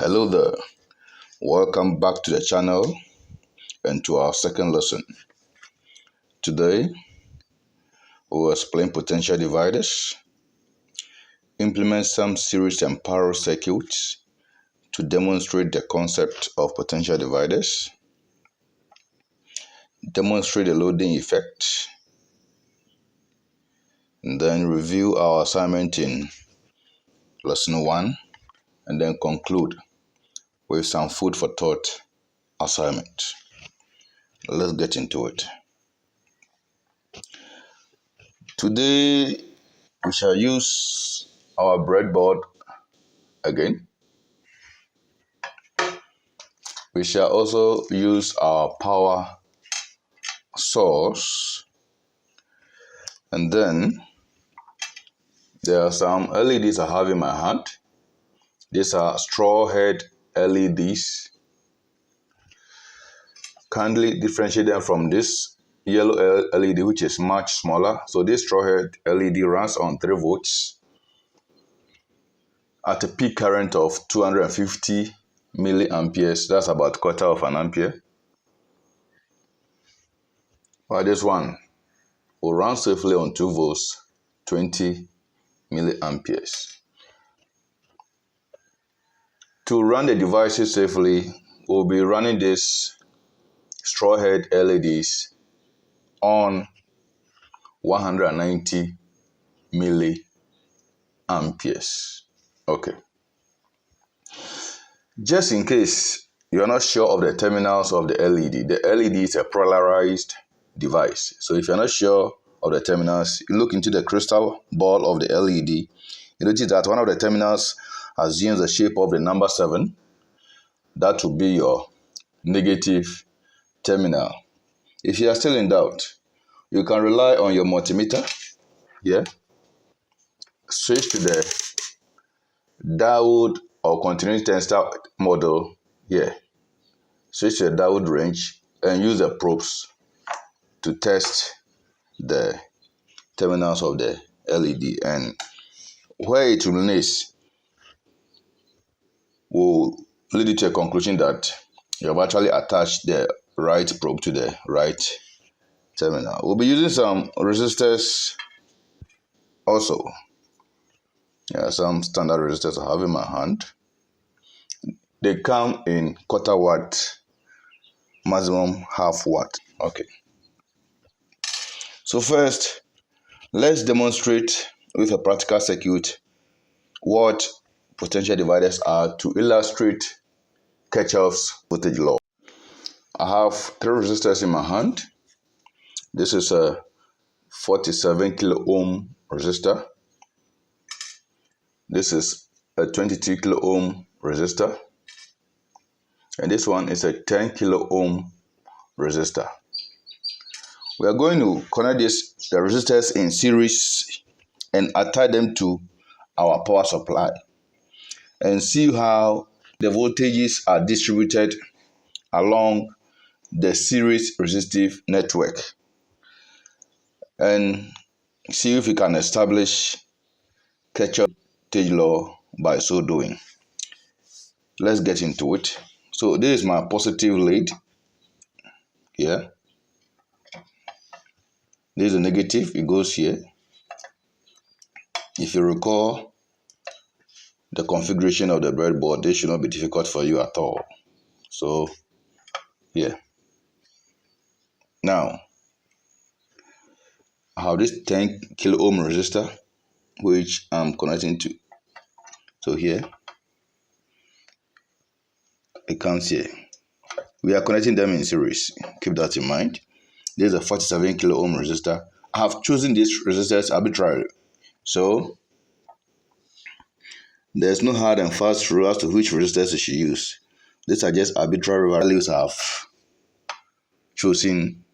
Hello there, welcome back to the channel and to our second lesson. Today, we will explain potential dividers, implement some series and parallel circuits to demonstrate the concept of potential dividers, demonstrate the loading effect, and then review our assignment in lesson 1, and then conclude with some food for thought assignment. Let's get into it. Today, we shall use our breadboard again. We shall also use our power source, and then there are some LEDs I have in my hand. These are straw head LEDs. Kindly differentiate them from this yellow LED, which is much smaller. So this straw head LED runs on 3 volts at a peak current of 250 milliamperes. That's about quarter of an ampere. While this one will run safely on 2 volts, 20 milliamperes. To run the devices safely, we'll be running this straw head LEDs on 190 milliamperes. Okay. Just in case you're not sure of the terminals of the LED is a polarized device. So if you're not sure of the terminals, you look into the crystal ball of the LED, you notice that one of the terminals assumes the shape of the number 7. That will be your negative terminal. If you are still in doubt, you can rely on your multimeter here. Switch to the diode or continuous tensor model here. Switch to the diode range and use the probes to test the terminals of the LED, and where it terminates will lead you to a conclusion that you have actually attached the right probe to the right terminal. We'll be using some resistors also. Some standard resistors I have in my hand. They come in quarter watt, maximum half watt. Okay. So first, let's demonstrate with a practical circuit what potential dividers are to illustrate Kirchhoff's voltage law. I have 3 resistors in my hand. This is a 47 kilo ohm resistor. This is a 22 kilo ohm resistor. And this one is a 10 kilo ohm resistor. We are going to connect the resistors in series and attach them to our power supply and see how the voltages are distributed along the series resistive network, and see if we can establish Kirchhoff's voltage law by so doing. Let's get into it. So this is my positive lead here. This is a negative, it goes here. If you recall the configuration of the breadboard, this should not be difficult for you at all. So here. Now, I have this 10 kilo ohm resistor which I'm connecting to. So here, it comes here. We are connecting them in series. Keep that in mind. There's a 47 kilo ohm resistor. I have chosen these resistors arbitrarily. So there's no hard and fast rule as to which resistors you should use. These are just arbitrary values I have chosen.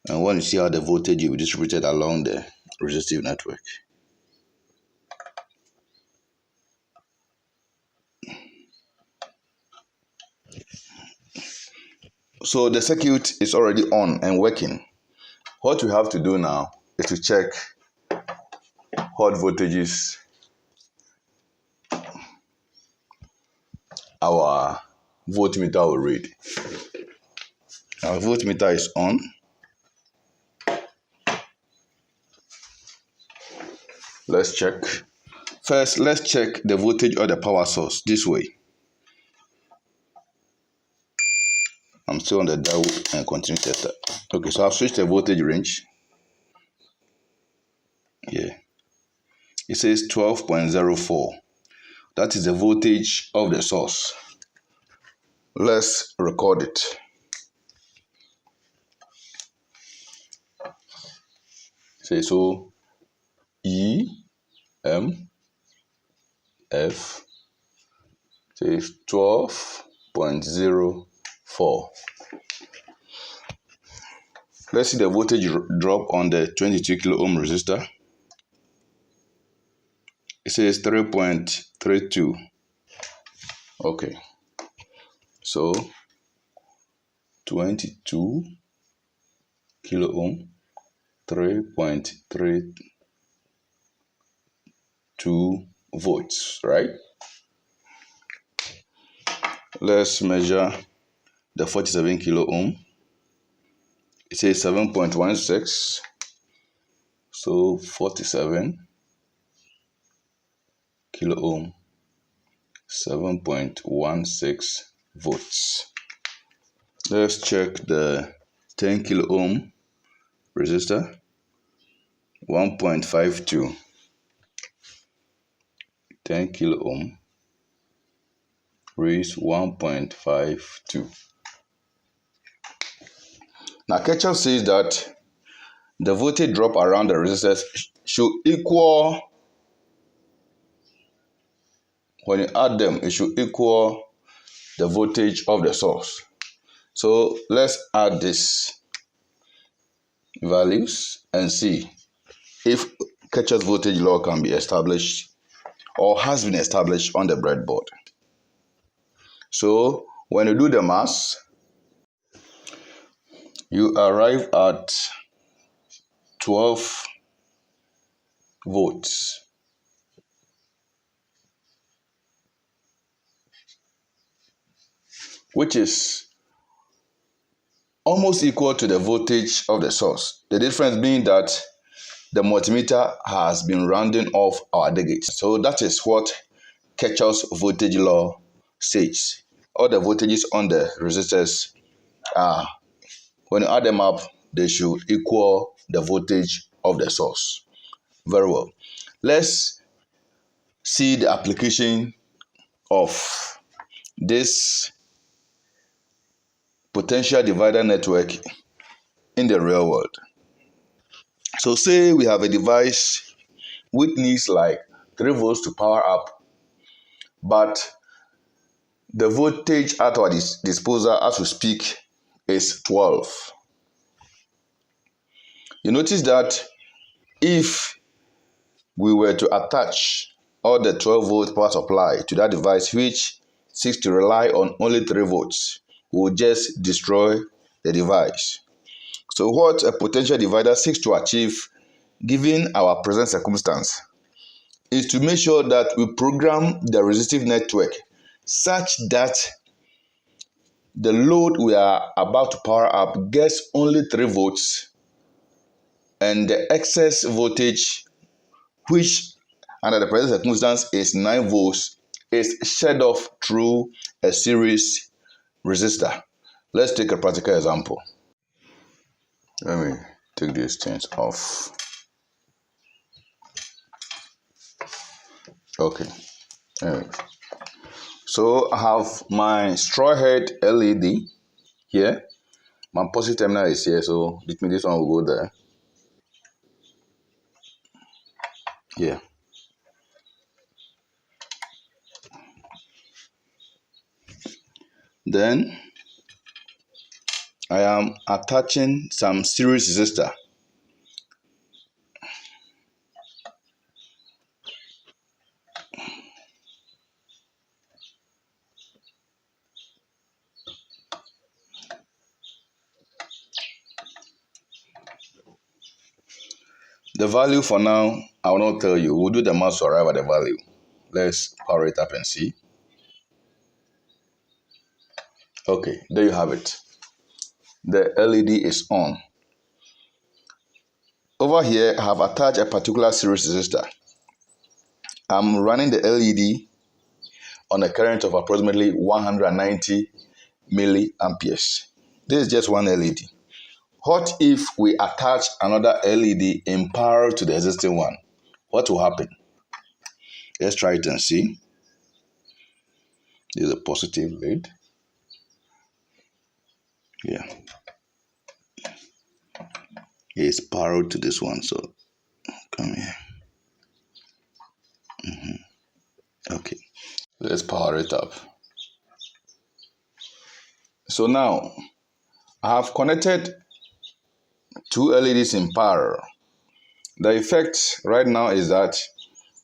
And want to see how the voltage will be distributed along the resistive network. So the circuit is already on and working. What we have to do now is to check hot voltages our voltmeter will read. Our voltmeter is on. Let's check. First, let's check the voltage of the power source this way. I'm still on the dial and continue tester. Okay, so I've switched the voltage range. Yeah. It says 12.04. That is the voltage of the source. Let's record it. Say so E M F says 12.04. Let's see the voltage drop on the 22 kilo ohm resistor. It says 3.32. Okay. So 22 kilo ohm, 3.32 volts, right? Let's measure the 47 kilo ohm. It says 7.16. So 47 kilo ohm, 7.16 volts. Let's check the 10 kilo ohm resistor. 1.52. 10 kilo ohm raised 1.52. Now Kirchhoff says that the voltage drop around the resistors should equal, when you add them, it should equal the voltage of the source. So let's add these values and see if Kirchhoff's voltage law can be established or has been established on the breadboard. So when you do the math, you arrive at 12 volts. Which is almost equal to the voltage of the source. The difference being that the multimeter has been rounding off our gauge. So that is what Kirchhoff's voltage law states. All the voltages on the resistors are, when you add them up, they should equal the voltage of the source. Very well. Let's see the application of this potential divider network in the real world. So say we have a device which needs like 3 volts to power up, but the voltage at our disposal as we speak is 12. You notice that if we were to attach all the 12 volt power supply to that device which seeks to rely on only 3 volts, we will just destroy the device. So what a potential divider seeks to achieve, given our present circumstance, is to make sure that we program the resistive network such that the load we are about to power up gets only 3 volts and the excess voltage, which under the present circumstance is 9 volts, is shed off through a series resistor. Let's take a practical example. Let me take these things off. Okay. Anyway. So I have my straw head LED here. My positive terminal is here, so this one will go there. Yeah. Then I am attaching some series resistor. The value for now, I will not tell you. We'll do the math to arrive at the value. Let's power it up and see. Okay, there you have it. The LED is on. Over here, I have attached a particular series resistor. I'm running the LED on a current of approximately 190 milliamperes. This is just one LED. What if we attach another LED in parallel to the existing one? What will happen? Let's try it and see. This is a positive lead. Yeah. It's parallel to this one, so come here. Okay. Let's power it up. So now, I have connected two LEDs in parallel. The effect right now is that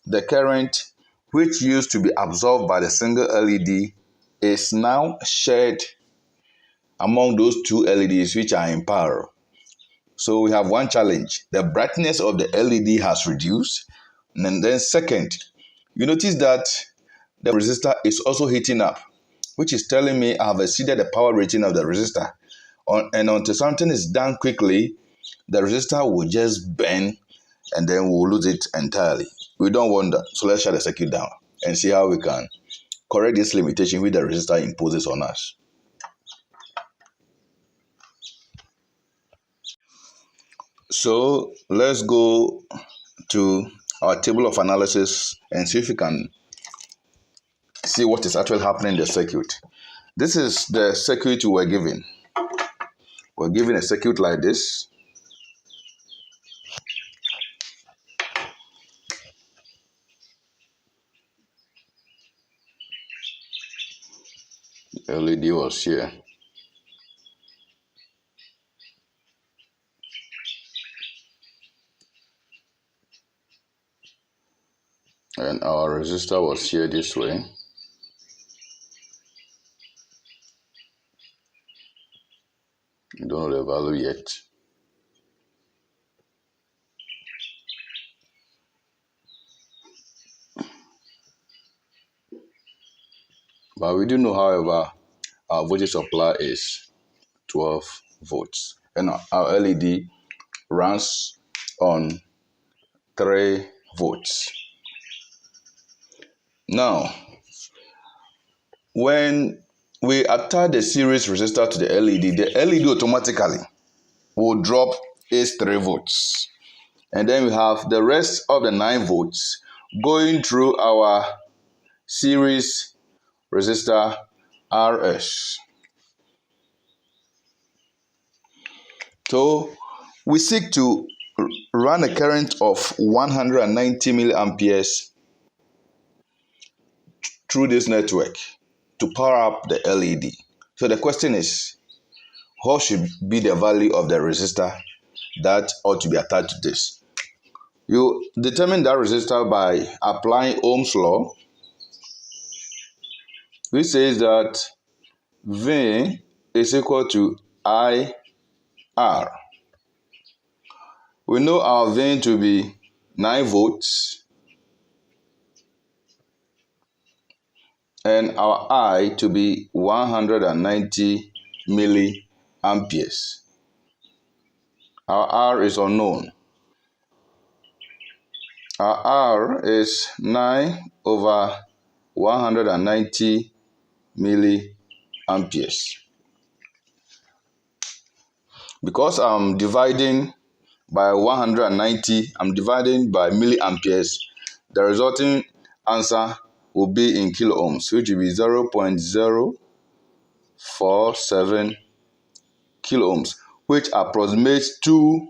the current which used to be absorbed by the single LED is now shared among those two LEDs which are in parallel. So we have one challenge. The brightness of the LED has reduced. And then second, you notice that the resistor is also heating up, which is telling me I have exceeded the power rating of the resistor. And until something is done quickly, the resistor will just burn and then we'll lose it entirely. We don't want that. So let's shut the circuit down and see how we can correct this limitation which the resistor imposes on us. So let's go to our table of analysis and see if we can see what is actually happening in the circuit. This is the circuit we were given. We're given a circuit like this. The LED was here. And our resistor was here this way. You don't know the value yet. But we do know, however, our voltage supply is 12 volts. And our LED runs on 3 volts. Now, when we attach the series resistor to the LED automatically will drop its 3 volts. And then we have the rest of the 9 volts going through our series resistor RS. So we seek to run a current of 190 milliamperes through this network to power up the LED. So the question is, what should be the value of the resistor that ought to be attached to this? You determine that resistor by applying Ohm's law, which says that V is equal to IR. We know our V to be 9 volts and our I to be 190 milliamperes. Our R is unknown. Our R is 9 over 190 milliamperes. Because I'm dividing by 190, I'm dividing by milliamperes, the resulting answer will be in kilo ohms, which will be 0.047 kilo ohms, which approximates to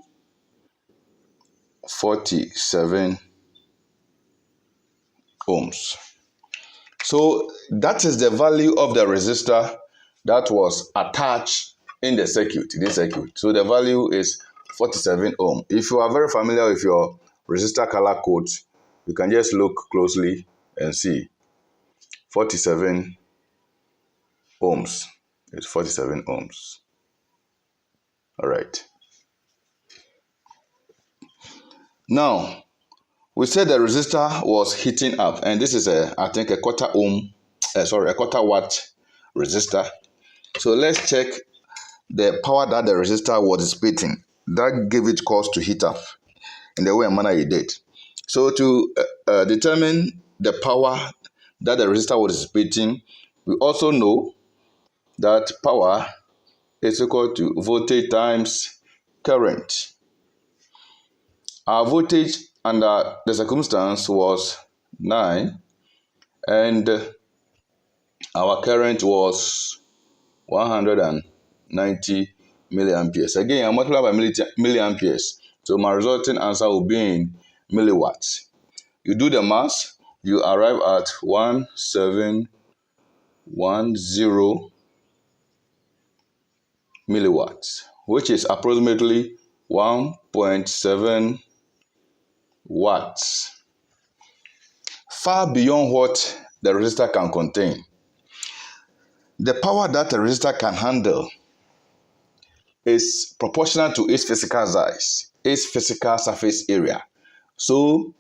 47 ohms. So that is the value of the resistor that was attached in the circuit, this circuit. So the value is 47 ohm. If you are very familiar with your resistor color codes, you can just look closely and see 47 ohms. It's 47 ohms. All right. Now, we said the resistor was heating up, and this is I think a a quarter watt resistor. So let's check the power that the resistor was dissipating. That gave it cause to heat up in the way and manner it did. So to determine the power that the resistor was dissipating, we also know that power is equal to voltage times current. Our voltage under the circumstance was 9, and our current was 190 milliamperes. Again, I multiply by milliamperes, so my resulting answer will be in milliwatts. You do the math, you arrive at 1710 milliwatts, which is approximately 1.7 watts, far beyond what the resistor can contain. The power that a resistor can handle is proportional to its physical size, its physical surface area. So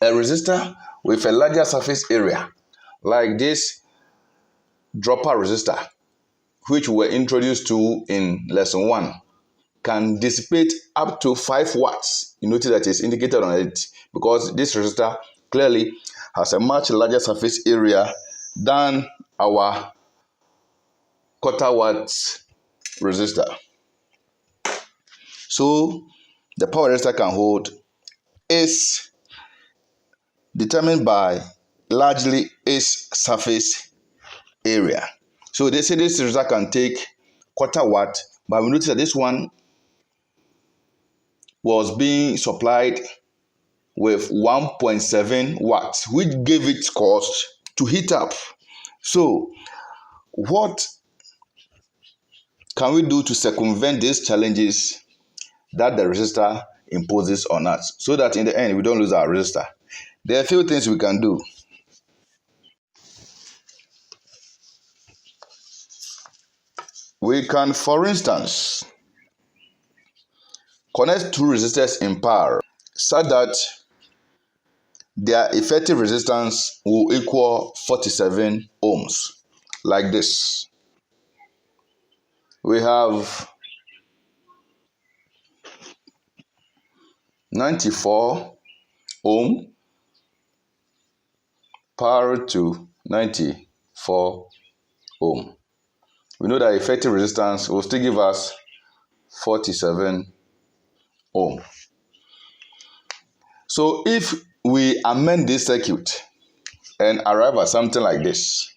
a resistor with a larger surface area, like this dropper resistor, which we were introduced to in lesson 1, can dissipate up to 5 watts. You notice that it's indicated on it because this resistor clearly has a much larger surface area than our quarter watt resistor. So the power resistor can hold is determined by largely its surface area. So they say this resistor can take quarter watt, but we notice that this one was being supplied with 1.7 watts, which gave it cause to heat up. So what can we do to circumvent these challenges that the resistor imposes on us so that in the end we don't lose our resistor? There are a few things we can do. We can, for instance, connect two resistors in parallel so that their effective resistance will equal 47 ohms, like this. We have 94 ohm parallel to 94 ohm. We know that effective resistance will still give us 47 ohm. So if we amend this circuit and arrive at something like this,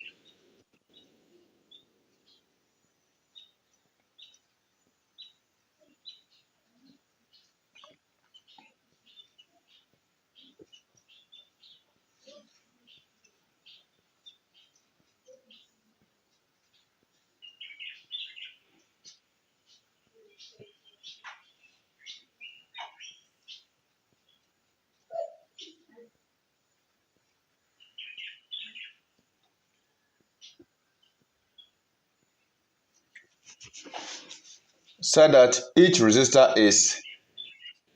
so that each resistor is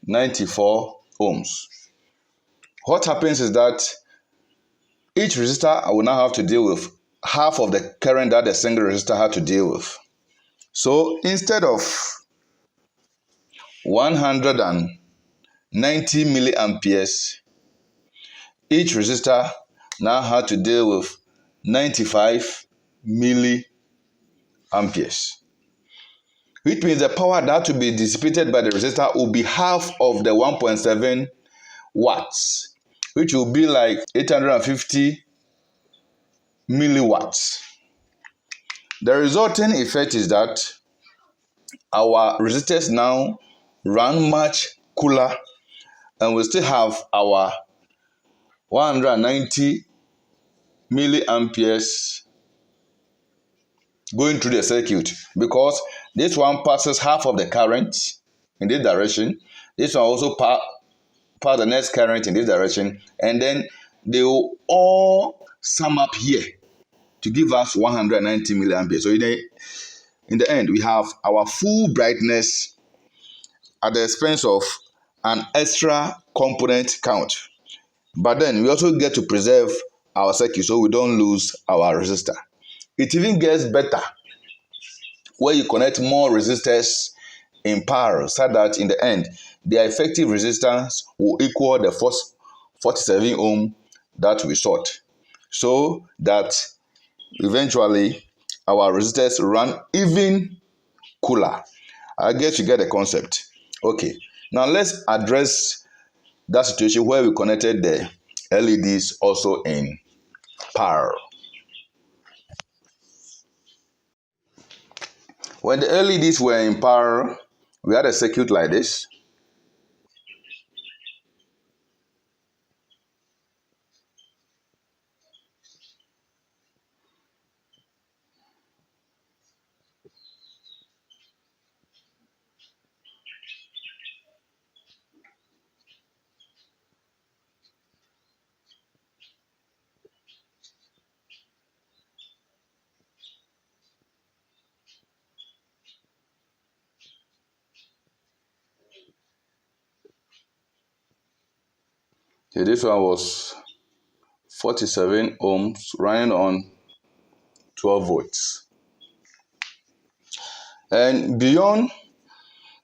94 ohms. What happens is that each resistor will now have to deal with half of the current that the single resistor had to deal with. So instead of 190 milliamperes, each resistor now had to deal with 95 milliamperes, which means the power that to be dissipated by the resistor will be half of the 1.7 watts, which will be like 850 milliwatts. The resulting effect is that our resistors now run much cooler, and we still have our 190 milliamperes going through the circuit, because this one passes half of the current in this direction. This one also pass the next current in this direction, and then they will all sum up here to give us 190 milliamperes. So in the end, we have our full brightness at the expense of an extra component count. But then we also get to preserve our circuit so we don't lose our resistor. It even gets better where you connect more resistors in parallel so that in the end, their effective resistance will equal the first 47 ohm that we sought. So that eventually our resistors run even cooler. I guess you get the concept. Okay, now let's address that situation where we connected the LEDs also in parallel. When the LEDs were in parallel, we had a circuit like this. Okay, this one was 47 ohms running on 12 volts. And beyond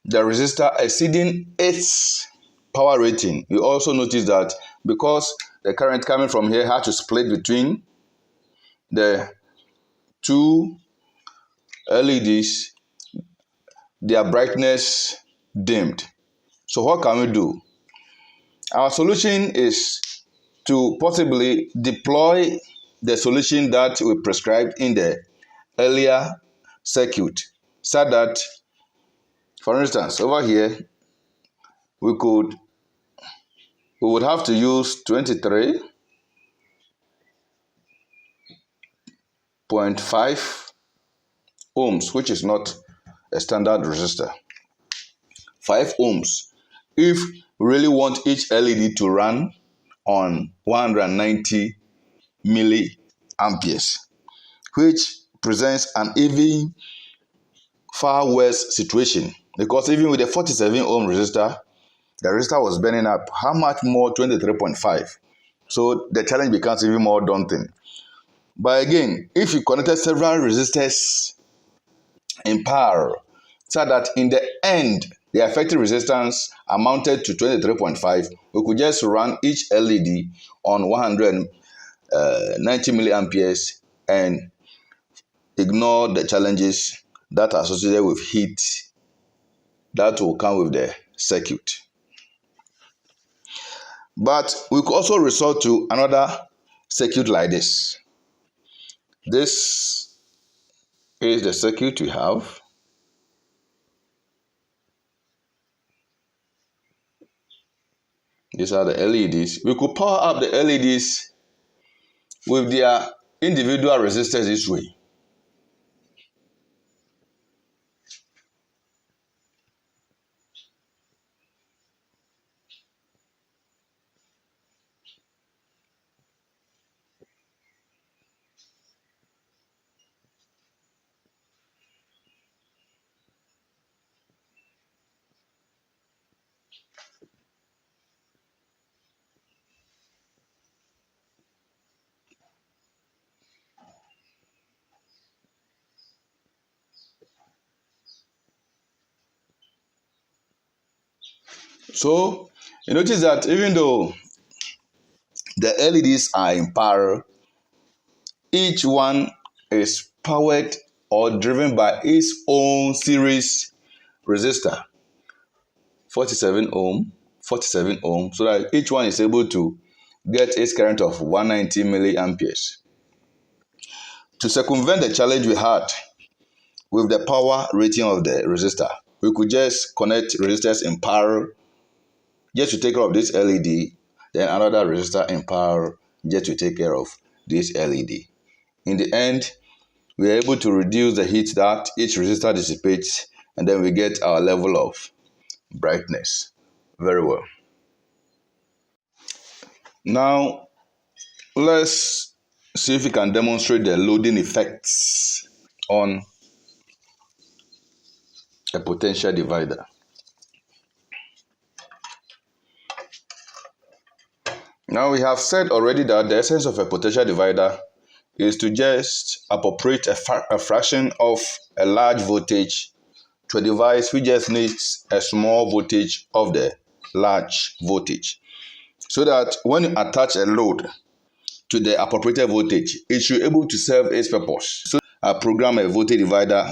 the resistor exceeding its power rating, you also notice that because the current coming from here had to split between the two LEDs, their brightness dimmed. So what can we do? Our solution is to possibly deploy the solution that we prescribed in the earlier circuit, so that, for instance, over here, we would have to use 23.5 ohms, which is not a standard resistor. 5 ohms. If we really want each LED to run on 190 milliamperes, which presents an even far worse situation, because even with the 47 ohm resistor, the resistor was burning up. How much more 23.5? So the challenge becomes even more daunting. But again, if you connected several resistors in parallel, so that in the end, the effective resistance amounted to 23.5, we could just run each LED on 190 milliamperes and ignore the challenges that are associated with heat that will come with the circuit. But we could also resort to another circuit like this. This is the circuit we have. These are the LEDs. We could power up the LEDs with their individual resistors this way. So you notice that even though the LEDs are in parallel, each one is powered or driven by its own series resistor, 47 ohm, 47 ohm, so that each one is able to get its current of 190 milliamperes. To circumvent the challenge we had with the power rating of the resistor, we could just connect resistors in parallel just to take care of this LED, then another resistor in parallel just to take care of this LED. In the end, we are able to reduce the heat that each resistor dissipates, and then we get our level of brightness. Very well. Now, let's see if we can demonstrate the loading effects on a potential divider. Now we have said already that the essence of a potential divider is to just appropriate a fraction of a large voltage to a device which just needs a small voltage of the large voltage. So that when you attach a load to the appropriated voltage, it should be able to serve its purpose. So I program a voltage divider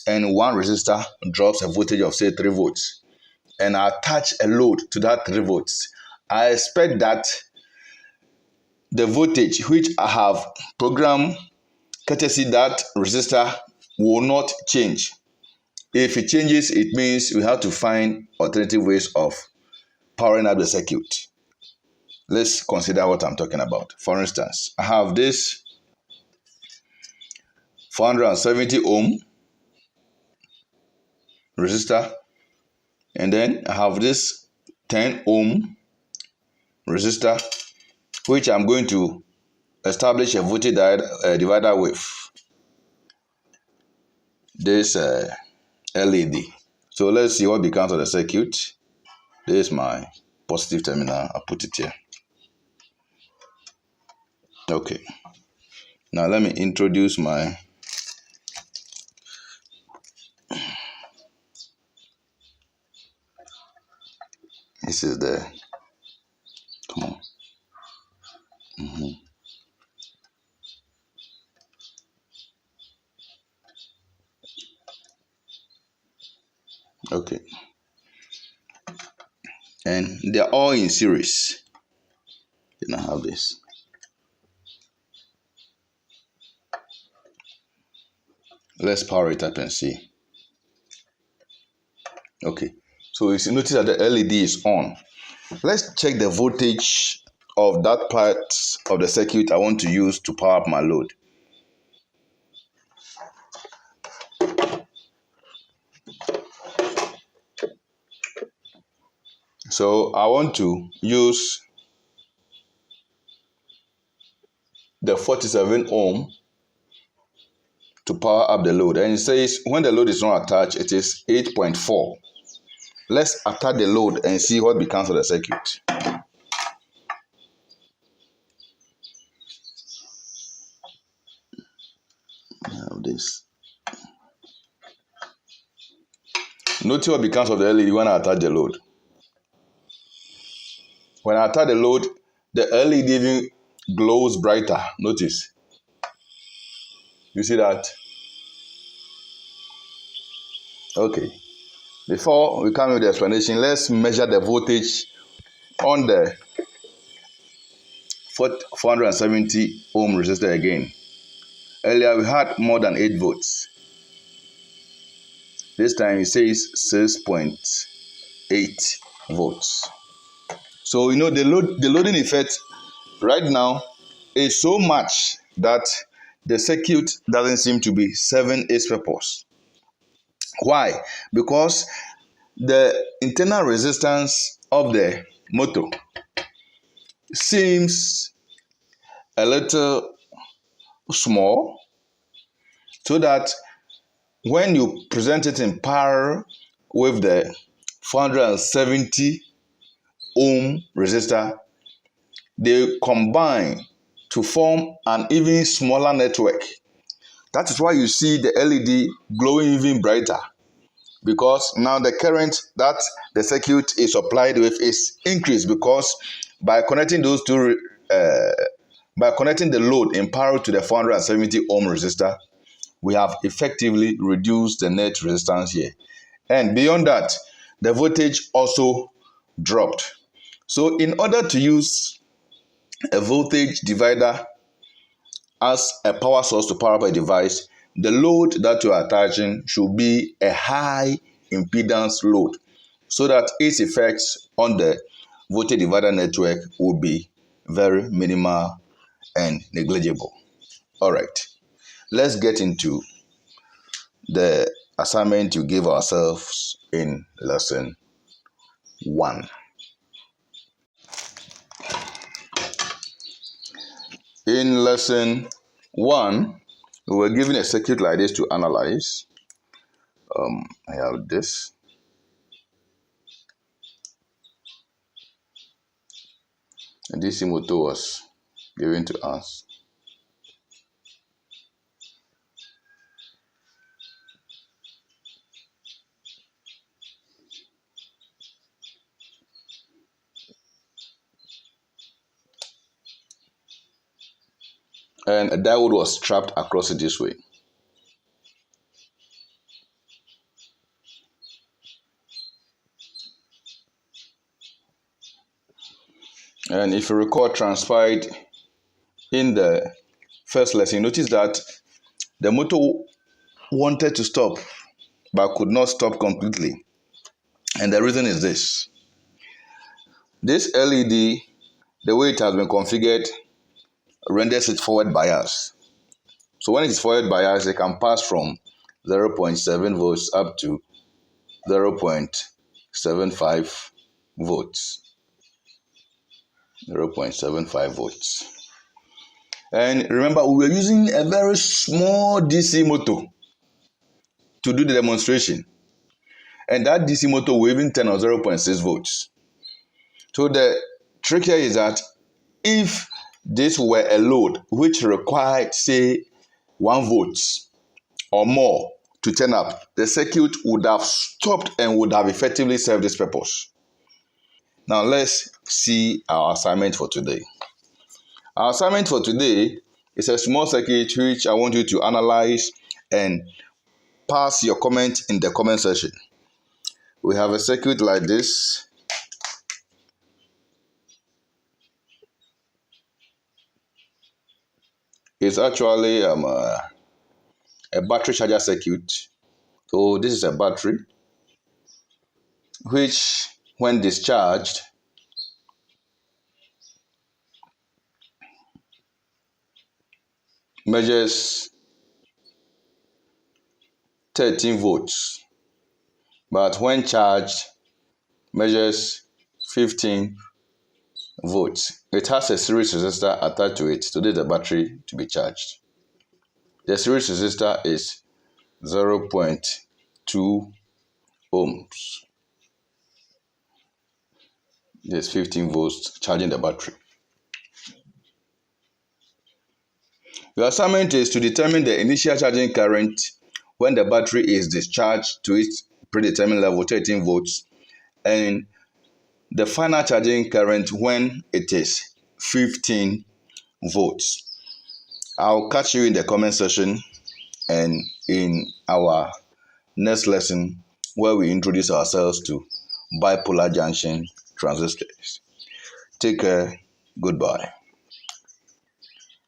and one resistor drops a voltage of say 3 volts and I attach a load to that 3 volts. I expect that the voltage which I have programmed courtesy that resistor will not change. If it changes, it means we have to find alternative ways of powering up the circuit. Let's consider what I'm talking about. For instance, I have this 470 ohm resistor, and then I have this 10 ohm resistor, which I'm going to establish a voltage divider with this LED. So let's see what becomes of the circuit. This is my positive terminal. I'll put it here. Okay. Now let me introduce my this is the come on. Okay. And they're all in series. Then I have this. Let's power it up and see. Okay. So you notice that the LED is on. Let's check the voltage of that part of the circuit I want to use to power up my load. So I want to use the 47 ohm to power up the load. And it says when the load is not attached, it is 8.4. Let's attach the load and see what becomes of the circuit. I have this. Notice what becomes of the LED when I attach the load. When I attach the load, the LED even glows brighter. Notice. You see that? Okay. Before we come with the explanation, let's measure the voltage on the 470 ohm resistor again. Earlier we had more than 8 volts. This time it says 6.8 volts. So you know the loading effect right now is so much that the circuit doesn't seem to be serving its purpose. Why? Because the internal resistance of the motor seems a little small, so that when you present it in parallel with the 470 ohm resistor, they combine to form an even smaller network. That is why you see the LED glowing even brighter, because now the current that the circuit is supplied with is increased, because by connecting those two by connecting the load in parallel to the 470 ohm resistor, we have effectively reduced the net resistance here. And beyond that, the voltage also dropped. So in order to use a voltage divider as a power source to power up a device, the load that you are attaching should be a high impedance load, so that its effects on the voltage divider network will be very minimal and negligible. All right, let's get into the assignment you gave ourselves in lesson 1. In lesson 1, we were given a circuit like this to analyze. I have this. And this motor was given to us. And a diode was strapped across it this way. And if you recall, transpired in the first lesson, notice that the motor wanted to stop but could not stop completely. And the reason is this. This LED, the way it has been configured, renders it forward bias. So when it is forward bias, it can pass from 0.7 volts up to 0.75 volts. 0.75 volts. And remember, we were using a very small DC motor to do the demonstration. And that DC motor will even turn on 0.6 volts. So the trick here is that if this were a load which required, say, 1 volt or more to turn up, the circuit would have stopped and would have effectively served this purpose. Now let's see our assignment for today. Our assignment for today is a small circuit which I want you to analyze and pass your comment in the comment section. We have a circuit like this. It's actually a battery charger circuit. So this is a battery which, when discharged, measures 13 volts, but when charged, measures 15 volts. It has a series resistor attached to it, so this is the battery to be charged. The series resistor is 0.2 ohms. There's 15 volts charging the battery. Your assignment is to determine the initial charging current when the battery is discharged to its predetermined level, 13 volts, and the final charging current when it is 15 volts. I'll catch you in the comment section and in our next lesson where we introduce ourselves to bipolar junction transistors. Take care. Goodbye.